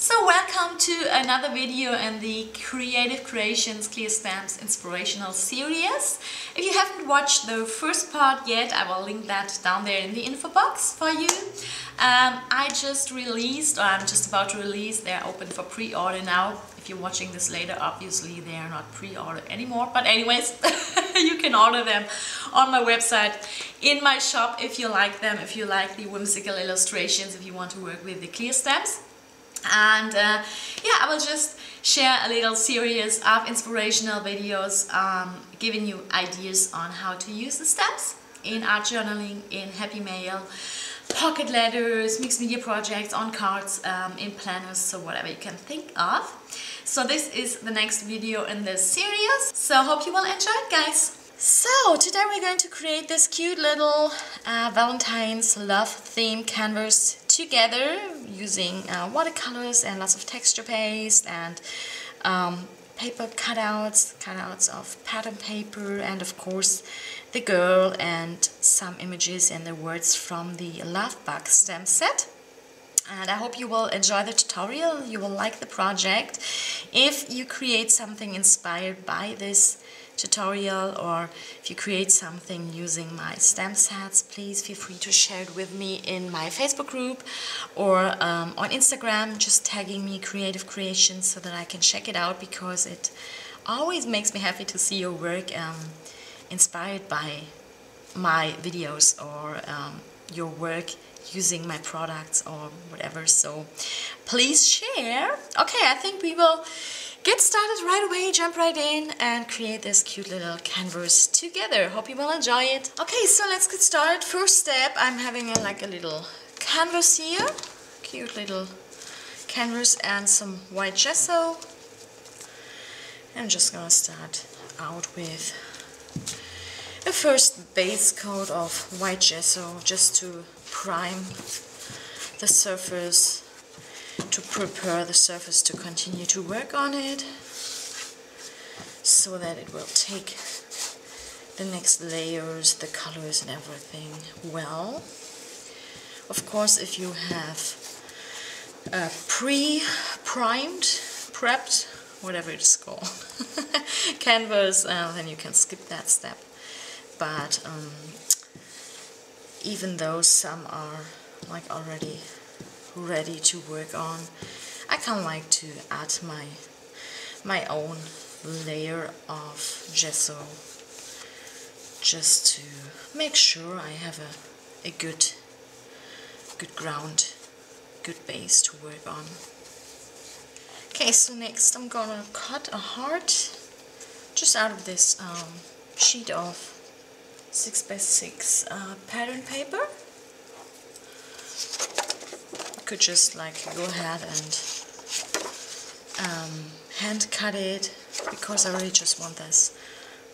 So welcome to another video in the Cre8tive Cre8tions Clearstamps inspirational series. If you haven't watched the first part yet, I will link that down there in the info box for you. I just released, or I'm just about to release, they're open for pre-order now. If you're watching this later, obviously they are not pre-order anymore, but anyways, you can order them on my website, in my shop, if you like them, if you like the whimsical illustrations, if you want to work with the clear stamps. And yeah, I will just share a little series of inspirational videos giving you ideas on how to use the stamps in art journaling, in happy mail, pocket letters, mixed media projects, on cards, in planners, so whatever you can think of. So this is the next video in this series, so hope you will enjoy it, guys. So today we're going to create this cute little Valentine's love theme canvas together using watercolors and lots of texture paste and paper cutouts of pattern paper, and of course the girl and some images and the words from the Love Bug stamp set. And I hope you will enjoy the tutorial, you will like the project. If you create something inspired by this tutorial, or if you create something using my stamp sets, please feel free to share it with me in my Facebook group or on Instagram, just tagging me Cre8tive Cre8tions so that I can check it out, because it always makes me happy to see your work inspired by my videos or your work using my products or whatever. So please share. Okay, I think we will get started right away, jump right in and create this cute little canvas together. Hope you will enjoy it. Okay, so let's get started. First step, I'm having like a little canvas here, cute little canvas and some white gesso. I'm just gonna start out with a first base coat of white gesso just to prime the surface, to prepare the surface to continue to work on it, so that it will take the next layers, the colors and everything well. Of course, if you have pre-primed, prepped, whatever it's called, canvas, then you can skip that step. But even though some are like already ready to work on, I kind of like to add my own layer of gesso just to make sure I have a good ground, good base to work on. Okay, so next I'm gonna cut a heart just out of this sheet of 6x6 pattern paper. I could just like go ahead and hand cut it, because I really just want this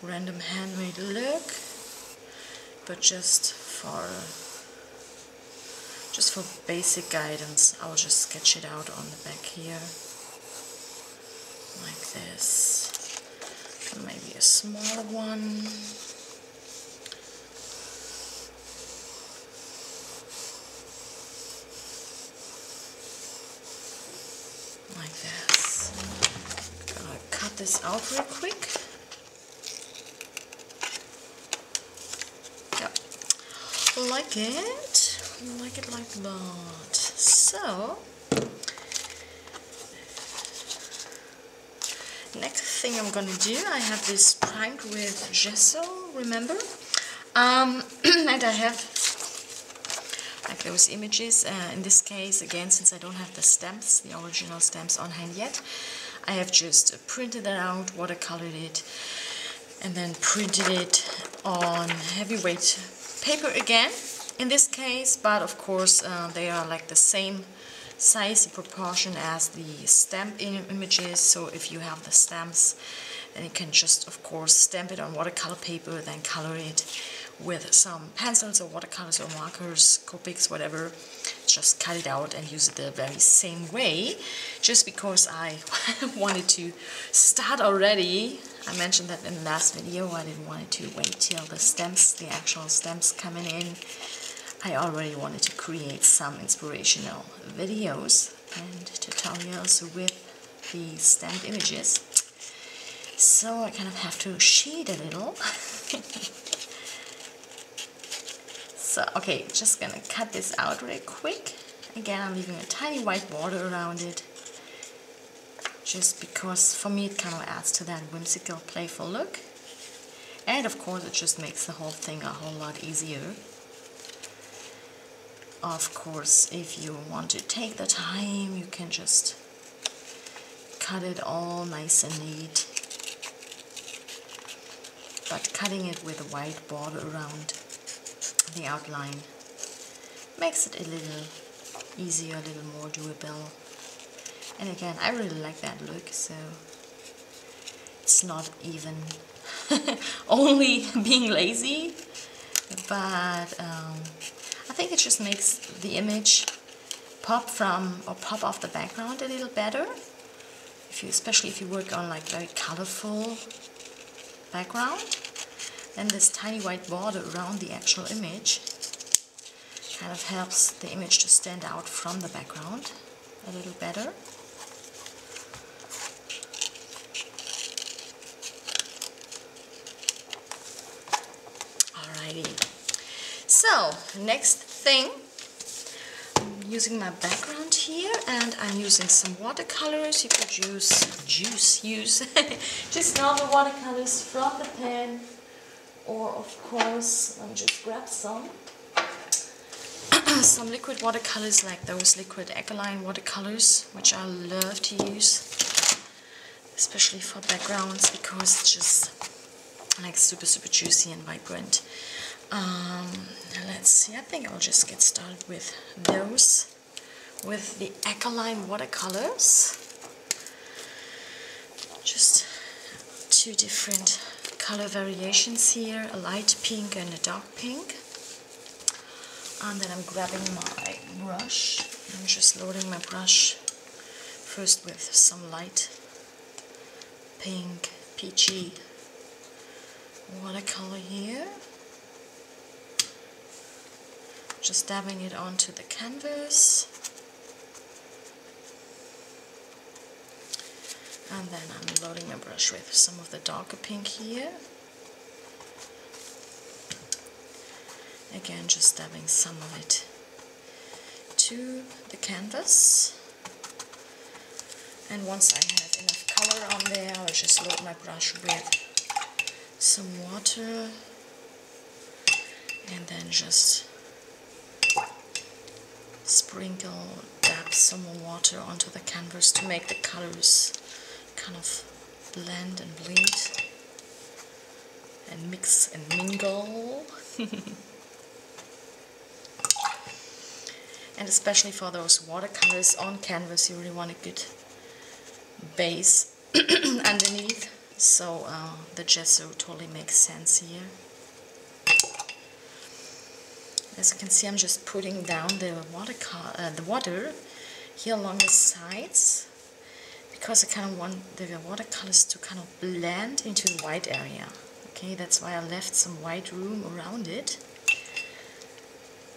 random handmade look, but just for basic guidance I'll just sketch it out on the back here like this, maybe a smaller one. Like this. I'm gonna cut this out real quick. Yep. Like it like that. So next thing I'm gonna do, I have this primed with gesso, remember? And I have like those images. In this case, again, since I don't have the stamps, the original stamps on hand yet, I have just printed it out, watercolored it, and then printed it on heavyweight paper again, in this case, but of course they are like the same size and proportion as the stamp images, so if you have the stamps, then you can just, of course, stamp it on watercolor paper, then color it with some pencils or watercolors or markers, Copics, whatever. Just cut it out and use it the very same way, just because I wanted to start already. I mentioned that in the last video, I didn't want to wait till the stamps, the actual stamps coming in. I already wanted to create some inspirational videos and tutorials with the stamped images. So I kind of have to cheat a little. So, okay, just gonna cut this out real quick. Again, I'm leaving a tiny white border around it, just because for me it kind of adds to that whimsical, playful look. And of course it just makes the whole thing a whole lot easier. Of course, if you want to take the time, you can just cut it all nice and neat. But cutting it with a white border around the outline makes it a little easier, a little more doable. And again, I really like that look, so it's not even only being lazy, but I think it just makes the image pop off the background a little better. Especially if you work on like very colorful background, then this tiny white border around the actual image kind of helps the image to stand out from the background a little better. Alrighty, so next thing, I'm using my background here and I'm using some watercolors. You could use just normal watercolors from the pen, or of course, let me just grab some liquid watercolors, like those liquid alkaline watercolors, which I love to use, especially for backgrounds, because it's just like super juicy and vibrant. Let's see, I think I'll just get started with those, with the alkaline watercolors. Just two different color variations here, a light pink and a dark pink. And then I'm grabbing my brush. I'm just loading my brush first with some light pink, peachy watercolor here. Just dabbing it onto the canvas. And then I'm loading my brush with some of the darker pink here. Again, just dabbing some of it to the canvas. And once I have enough color on there, I'll just load my brush with some water and then just dab some more water onto the canvas to make the colors kind of blend and bleed and mix and mingle. And especially for those watercolors on canvas, you really want a good base underneath, so the gesso totally makes sense here. As you can see, I'm just putting down the water here along the sides, because I kind of want the watercolors to kind of blend into the white area. Okay, that's why I left some white room around it,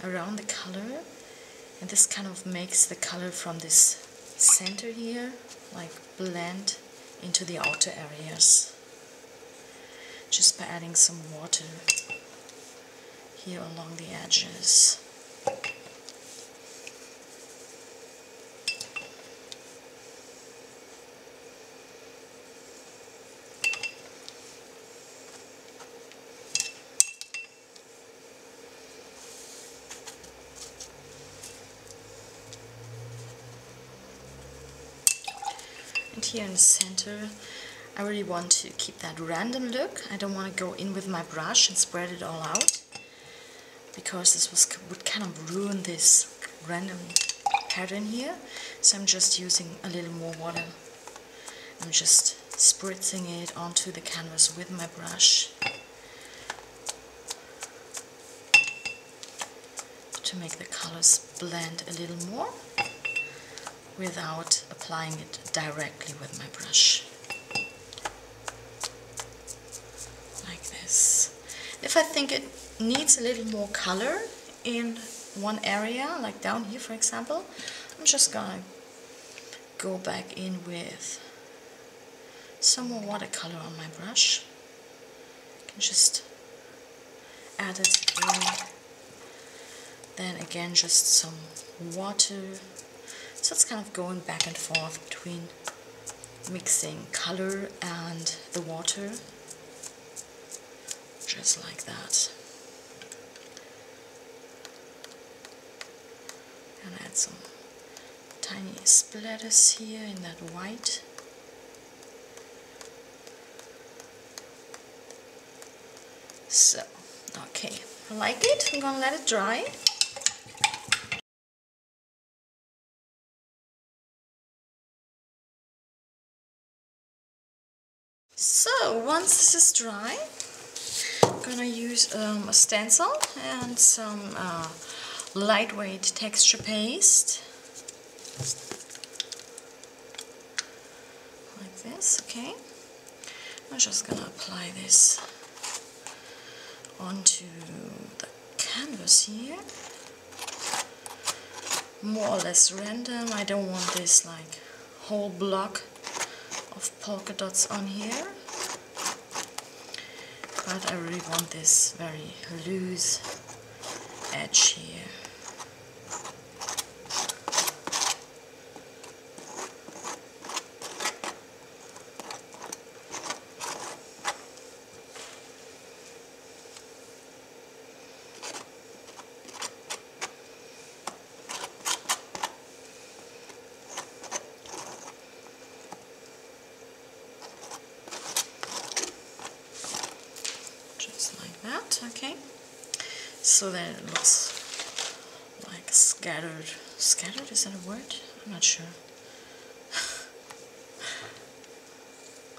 around the color. And this kind of makes the color from this center here like blend into the outer areas, just by adding some water here along the edges. And here in the center, I really want to keep that random look. I don't want to go in with my brush and spread it all out, because this would kind of ruin this random pattern here. So I'm just using a little more water. I'm just spritzing it onto the canvas with my brush to make the colors blend a little more, without applying it directly with my brush. Like this. If I think it needs a little more color in one area, like down here for example, I'm just gonna go back in with some more watercolor on my brush. I can just add it in. Then again, just some water. So it's kind of going back and forth between mixing color and the water. Just like that. And add some tiny splatters here in that white. So, okay, I like it. I'm gonna let it dry. So, once this is dry, I'm gonna use a stencil and some lightweight texture paste. Like this, okay? I'm just gonna apply this onto the canvas here. More or less random. I don't want this like whole block of polka dots on here, but I really want this very loose edge here. Okay, so then it looks like scattered. Scattered, is that a word? I'm not sure.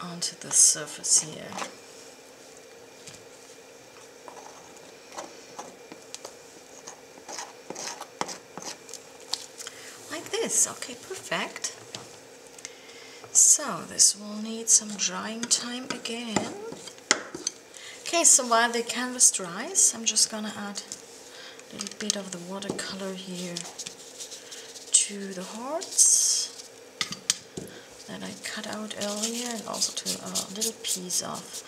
Onto the surface here. Like this, okay, perfect. So this will need some drying time again. Okay, so while the canvas dries, I'm just gonna add a little bit of the watercolor here to the hearts that I cut out earlier, and also to a little piece of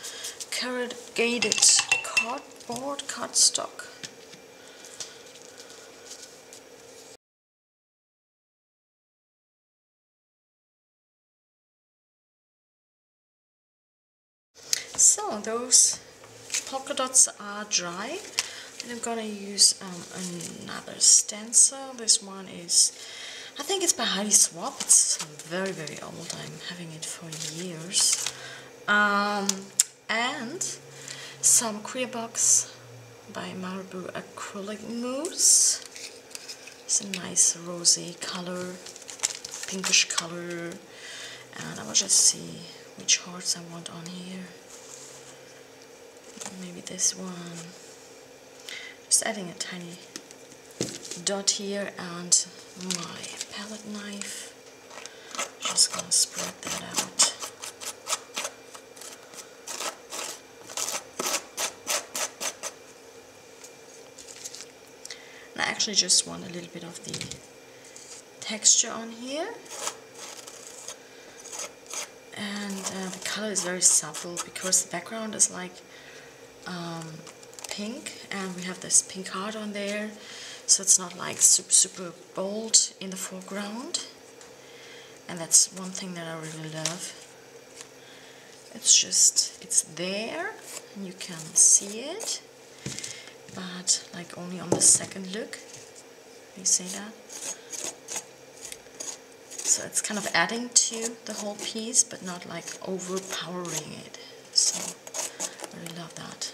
corrugated cardboard cardstock. So those polka dots are dry, and I'm gonna use another stencil. This one is, I think it's by Heidi Swap. It's very, very old. I'm having it for years. And some Cre8tive by Marabou acrylic mousse. It's a nice rosy color, pinkish color, and I will just see which hearts I want on here. Maybe this one. Just adding a tiny dot here, and my palette knife. Just gonna spread that out. And I actually just want a little bit of the texture on here. And the color is very subtle because the background is like pink, and we have this pink heart on there, so it's not like super bold in the foreground, and that's one thing that I really love. It's just, it's there and you can see it, but like only on the second look. You see that? So it's kind of adding to the whole piece, but not like overpowering it. So I really love that.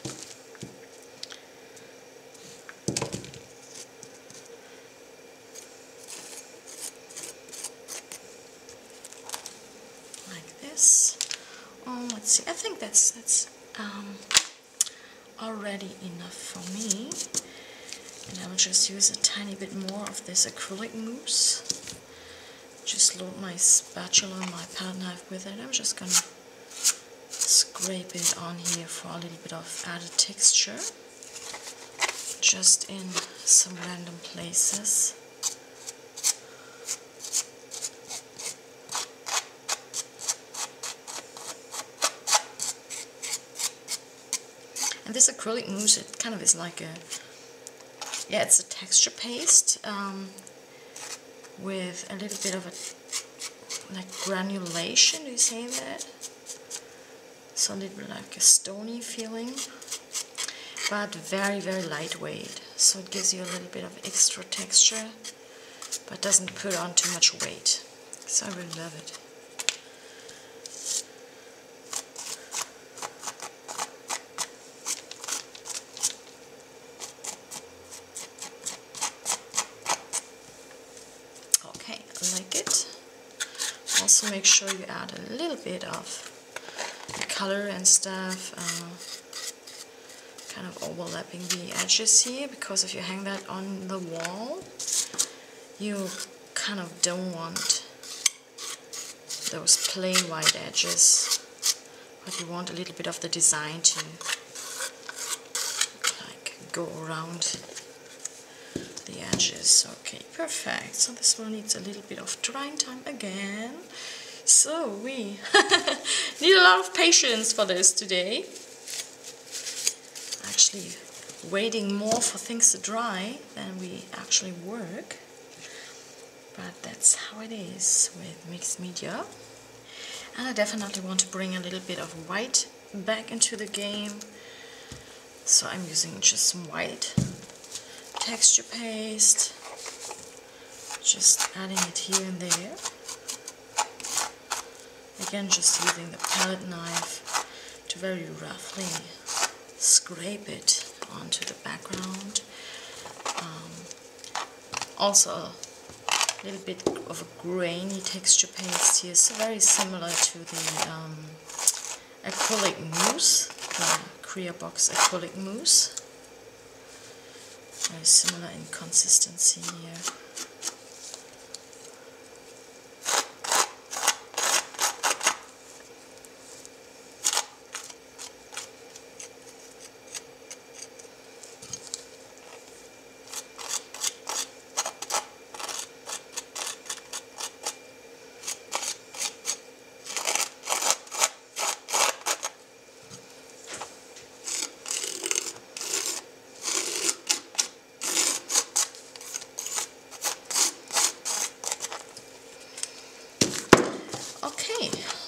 Like this. Oh, let's see. I think that's already enough for me. And I will just use a tiny bit more of this acrylic mousse. Just load my spatula and my palette knife with it. I'm just gonna scrape it on here for a little bit of added texture, just in some random places. And this acrylic mousse, it kind of is like a, yeah, it's a texture paste with a little bit of a, like granulation, do you say that? So a little bit like a stony feeling, but very, very lightweight. So it gives you a little bit of extra texture, but doesn't put on too much weight. So I really love it. Okay, I like it. Also make sure you add a little bit of color and stuff, kind of overlapping the edges here, because if you hang that on the wall, you kind of don't want those plain white edges, but you want a little bit of the design to like go around the edges. Okay, perfect. So this one needs a little bit of drying time again. So we need a lot of patience for this today. Actually waiting more for things to dry than we actually work. But that's how it is with mixed media. And I definitely want to bring a little bit of white back into the game. So I'm using just some white texture paste. Just adding it here and there. Again, just using the palette knife to very roughly scrape it onto the background. Also a little bit of a grainy texture paste here, so very similar to the acrylic mousse, the Cre8tive acrylic mousse. Very similar in consistency here.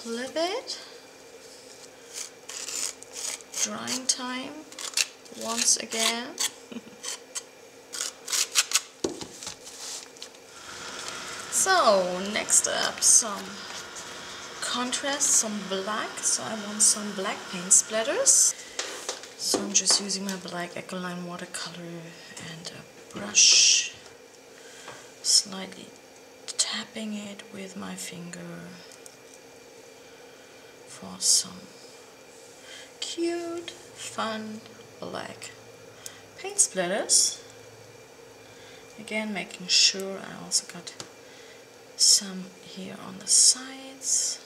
Little bit. Drying time once again. So next up, some contrast, some black. So I want some black paint splatters. So I'm just using my black Ecoline watercolor and a brush, slightly tapping it with my finger for some cute, fun black paint splatters. Again, making sure I also got some here on the sides.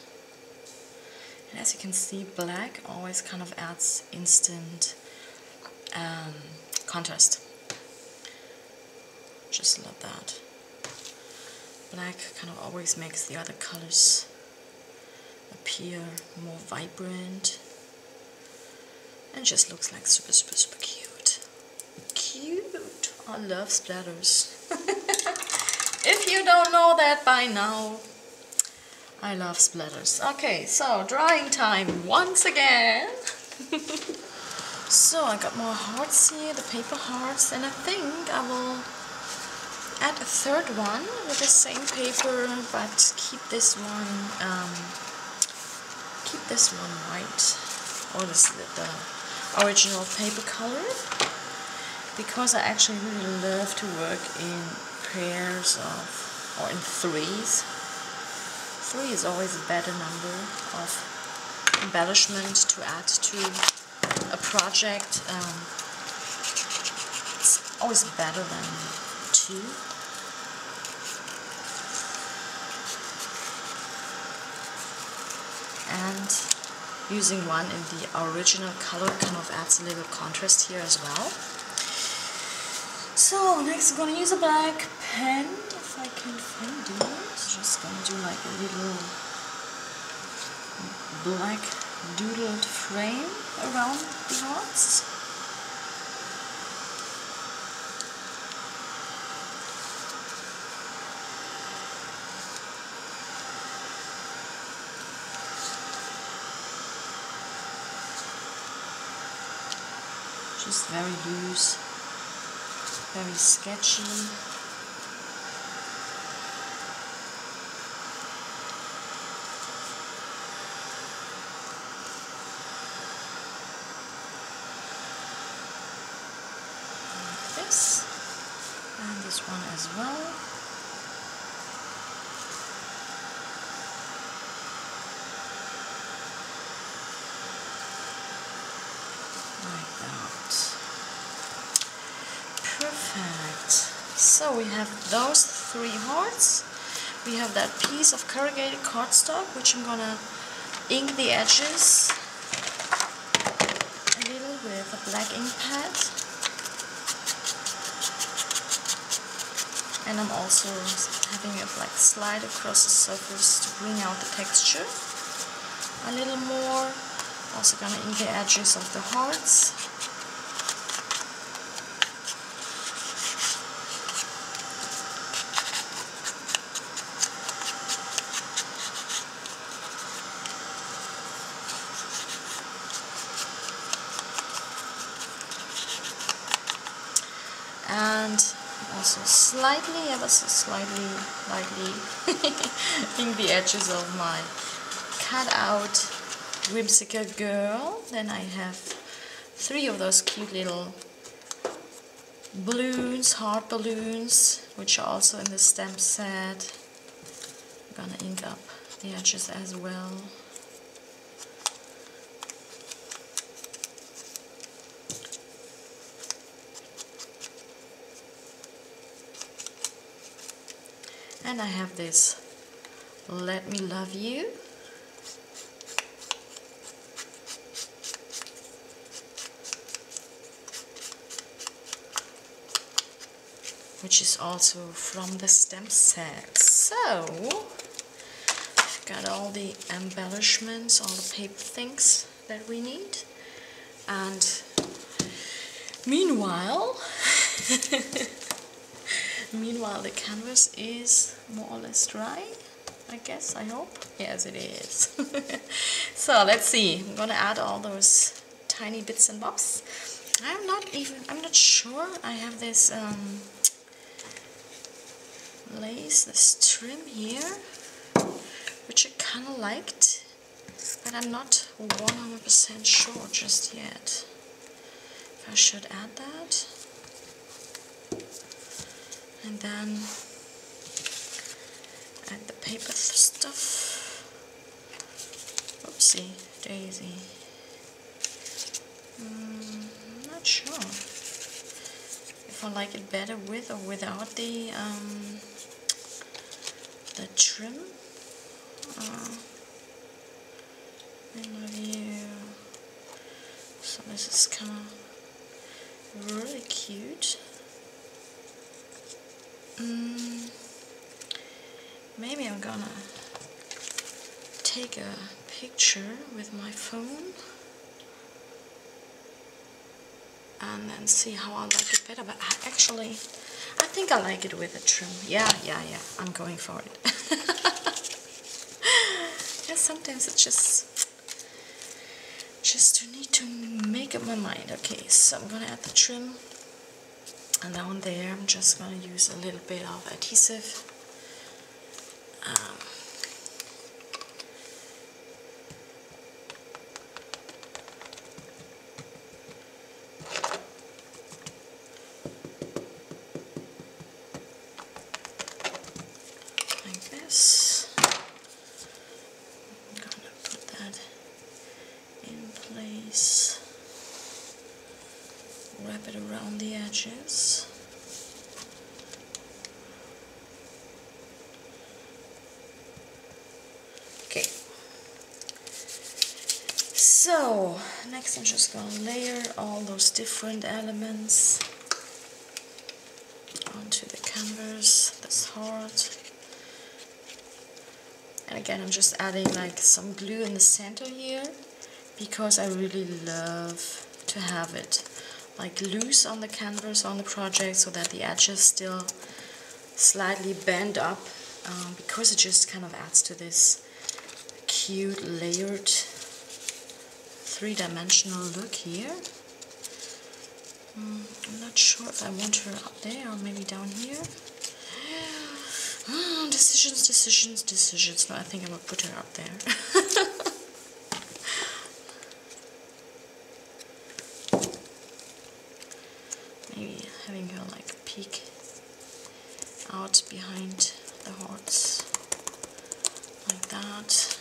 And as you can see, black always kind of adds instant contrast. Just love that. Black kind of always makes the other colors appear more vibrant and just looks like super, super, super cute. Cute! I love splatters. If you don't know that by now, I love splatters. Okay, so drying time once again. So I got more hearts here, the paper hearts, and I think I will add a third one with the same paper, but keep this one white, or the original paper color, because I actually really love to work in pairs of, or in threes. 3 is always a better number of embellishment to add to a project. It's always better than 2. And using one in the original color kind of adds a little contrast here as well. So next I'm gonna use a black pen, if I can find it. Just gonna do like a little black doodled frame around the hearts. Just very loose, very sketchy. This and this one as well. Like that. Perfect. So we have those 3 hearts. We have that piece of corrugated cardstock, which I'm gonna ink the edges a little with a black ink pad. And I'm also having a black slide across the surface to bring out the texture a little more. Also gonna ink the edges of the hearts. And also slightly, ever so slightly, lightly ink the edges of my cut-out whimsical girl. Then I have 3 of those cute little balloons, heart balloons, which are also in the stamp set. I'm gonna ink up the edges as well. And I have this Let Me Love You. Which is also from the stamp set. So, I've got all the embellishments, all the paper things that we need. And meanwhile, the canvas is more or less dry, I guess, I hope. Yes, it is. So let's see, I'm gonna add all those tiny bits and bobs. I'm not sure. I have this lace, this trim here, which I kind of liked, but I'm not 100% sure just yet if I should add that. And then add the paper stuff. Oopsie daisy. I'm not sure if I like it better with or without the trim. I love you. So this is kind of really cute. Maybe I'm gonna take a picture with my phone and then see how I like it better. But I think I like it with a trim. Yeah, I'm going for it. Yeah, sometimes it's just to need to make up my mind. Okay, so I'm gonna add the trim, and down there I'm just gonna use a little bit of adhesive. Like this. I'm gonna put that in place. Wrap it around the edges. Okay. So, next I'm just going to layer all those different elements onto the canvas, this heart. And again, I'm just adding like some glue in the center here because I really love to have it like loose on the canvas, on the project, so that the edges still slightly bend up, because it just kind of adds to this cute layered three-dimensional look here. I'm not sure if I want her up there or maybe down here. Decisions, decisions, decisions. No, I think I will put her up there. Maybe having her like peek out behind the hearts like that.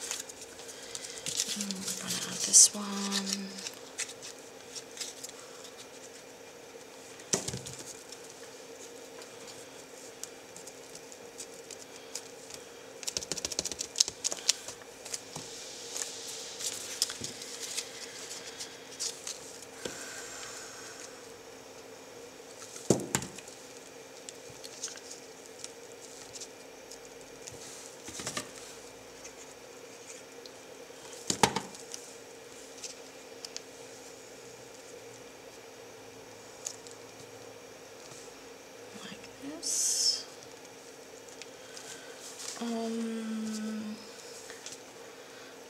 We're gonna add this one.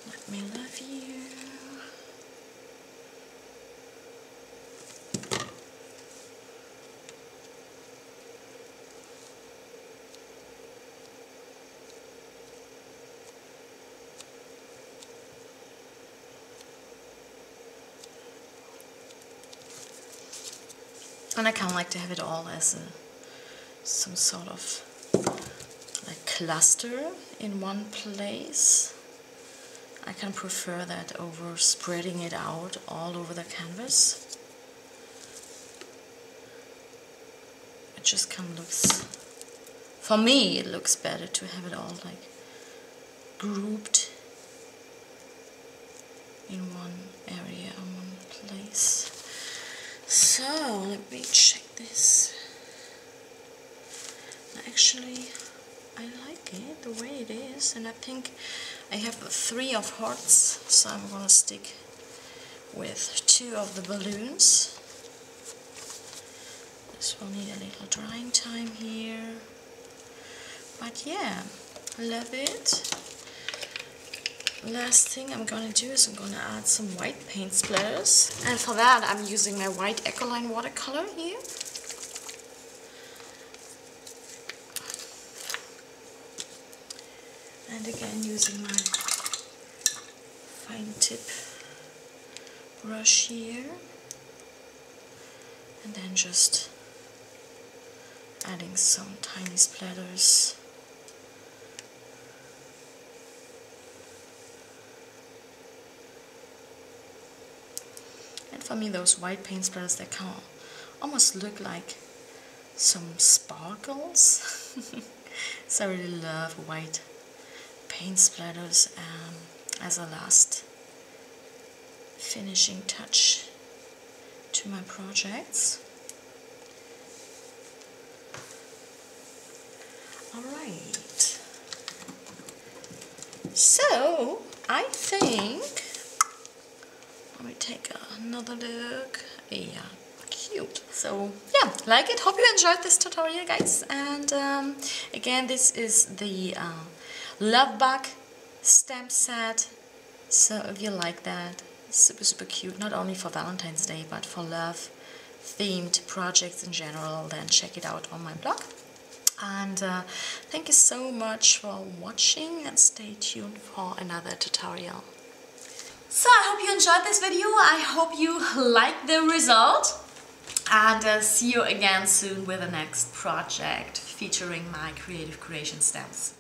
Let me love you. And I kind of like to have it all as some sort of like cluster in one place. I can prefer that over spreading it out all over the canvas. It just kind of looks, for me it looks better to have it all like grouped in one area, in one place. So let me check this. Actually, I like it the way it is, and I think I have 3 of hearts, so I'm gonna stick with 2 of the balloons. This will need a little drying time here, but yeah, I love it. Last thing I'm gonna do is I'm gonna add some white paint splatters, and for that I'm using my white Ecoline watercolor here. And again using my fine tip brush here, and then just adding some tiny splatters. And for me those white paint splatters, they kind of almost look like some sparkles. So I really love white paint splatters as a last finishing touch to my projects. Alright, so I think, let me take another look. Yeah, cute. So yeah, like it. Hope you enjoyed this tutorial, guys. And again, this is the Love Bug stamp set. So if you like that, super cute, not only for Valentine's Day but for love themed projects in general, then check it out on my blog. And thank you so much for watching, and stay tuned for another tutorial. So I hope you enjoyed this video. I hope you liked the result, and see you again soon with the next project featuring my Cre8tive Cre8tions stamps.